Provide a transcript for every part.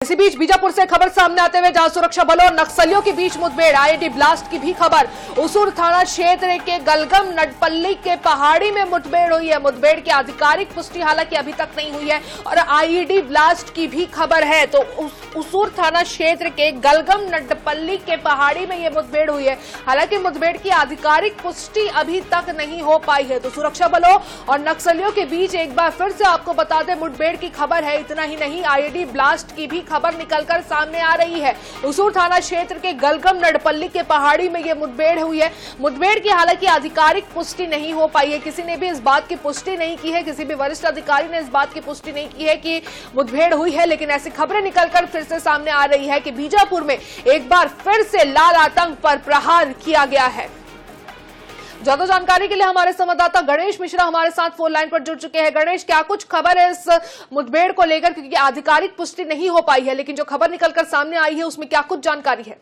इसी बीच बीजापुर से खबर सामने आते हुए जहां सुरक्षा बलों और नक्सलियों के बीच मुठभेड़, आईईडी ब्लास्ट की भी खबर। उसूर थाना क्षेत्र के गलगम नडपल्ली के पहाड़ी में मुठभेड़ हुई है। मुठभेड़ की आधिकारिक पुष्टि हालांकि अभी तक नहीं हुई है और आईईडी ब्लास्ट की भी खबर है। तो उसूर थाना क्षेत्र के गलगम नडपल्ली के पहाड़ी में यह मुठभेड़ हुई है। हालांकि मुठभेड़ की आधिकारिक पुष्टि अभी तक नहीं हो पाई है। तो सुरक्षा बलों और नक्सलियों के बीच एक बार फिर से आपको बता दें मुठभेड़ की खबर है। इतना ही नहीं, आईईडी ब्लास्ट की भी खबर निकलकर सामने आ रही है। उसूर थाना क्षेत्र के गलगम नडपल्ली के पहाड़ी में यह मुठभेड़ हुई है। मुठभेड़ की हालांकि आधिकारिक पुष्टि नहीं हो पाई है। किसी ने भी इस बात की पुष्टि नहीं की है, किसी भी वरिष्ठ अधिकारी ने इस बात की पुष्टि नहीं की है कि मुठभेड़ हुई है। लेकिन ऐसी खबरें निकलकर फिर से सामने आ रही है कि बीजापुर में एक बार फिर से लाल आतंक पर प्रहार किया गया है। ज्यादा जानकारी के लिए हमारे संवाददाता गणेश मिश्रा हमारे साथ फोन लाइन पर जुड़ चुके हैं। गणेश, क्या कुछ खबर है इस मुठभेड़ को लेकर, क्योंकि आधिकारिक पुष्टि नहीं हो पाई है, लेकिन जो खबर निकलकर सामने आई है उसमें क्या कुछ जानकारी है?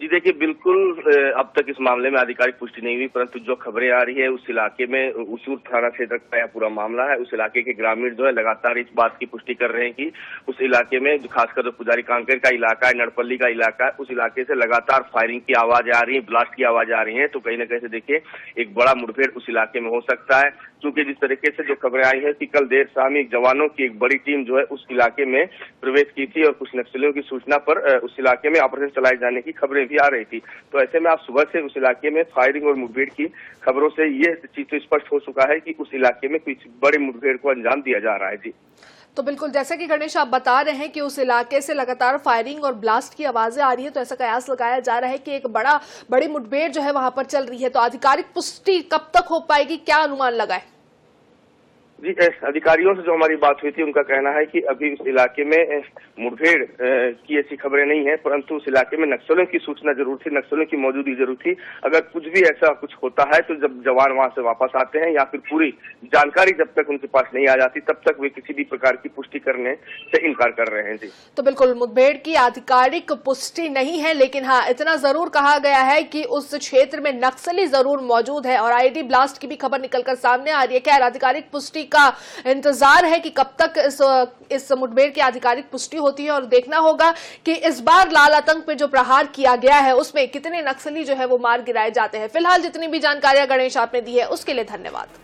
जी देखिए, बिल्कुल अब तक इस मामले में आधिकारिक पुष्टि नहीं हुई, परंतु जो खबरें आ रही है उस इलाके में उसूर थाना क्षेत्र का यह पूरा मामला है। उस इलाके के ग्रामीण जो है लगातार इस बात की पुष्टि कर रहे हैं कि उस इलाके में खासकर जो पुजारी कांकेर का इलाका है, नडपल्ली का इलाका है, उस इलाके से लगातार फायरिंग की आवाज आ रही है, ब्लास्ट की आवाज आ रही है। तो कहीं ना कहीं से देखिए एक बड़ा मुठभेड़ उस इलाके में हो सकता है, क्योंकि जिस तरीके से जो खबरें आई है कि कल देर शाम जवानों की एक बड़ी टीम जो है उस इलाके में प्रवेश की थी और कुछ नक्सलियों की सूचना पर उस इलाके में ऑपरेशन चलाए जाने की खबरें भी आ रही थी। तो ऐसे में आप सुबह से उस इलाके में फायरिंग और मुठभेड़ की खबरों से ये चीज तो स्पष्ट हो चुका है कि उस इलाके में कुछ बड़े मुठभेड़ को अंजाम दिया जा रहा है। जी तो बिल्कुल, जैसे कि गणेश आप बता रहे हैं कि उस इलाके से लगातार फायरिंग और ब्लास्ट की आवाजें आ रही है, तो ऐसा कयास लगाया जा रहा है कि एक बड़ी मुठभेड़ जो है वहां पर चल रही है। तो आधिकारिक पुष्टि कब तक हो पाएगी, क्या अनुमान लगाए? जी, अधिकारियों से जो हमारी बात हुई थी उनका कहना है कि अभी उस इलाके में मुठभेड़ की ऐसी खबरें नहीं है, परंतु उस इलाके में नक्सलियों की सूचना जरूर थी, नक्सलियों की मौजूदगी जरूर थी। अगर कुछ भी ऐसा कुछ होता है तो जब जवान वहां से वापस आते हैं या फिर पूरी जानकारी जब तक उनके पास नहीं आ जाती तब तक वे किसी भी प्रकार की पुष्टि करने से इनकार कर रहे हैं। जी तो बिल्कुल, मुठभेड़ की आधिकारिक पुष्टि नहीं है, लेकिन हाँ इतना जरूर कहा गया है कि उस क्षेत्र में नक्सली जरूर मौजूद है और आईईडी ब्लास्ट की भी खबर निकलकर सामने आ रही है। क्या आधिकारिक पुष्टि का इंतजार है कि कब तक इस मुठभेड़ की आधिकारिक पुष्टि होती है, और देखना होगा कि इस बार लाल आतंक पे जो प्रहार किया गया है उसमें कितने नक्सली जो है वो मार गिराए जाते हैं। फिलहाल जितनी भी जानकारियां गणेश आपने दी है उसके लिए धन्यवाद।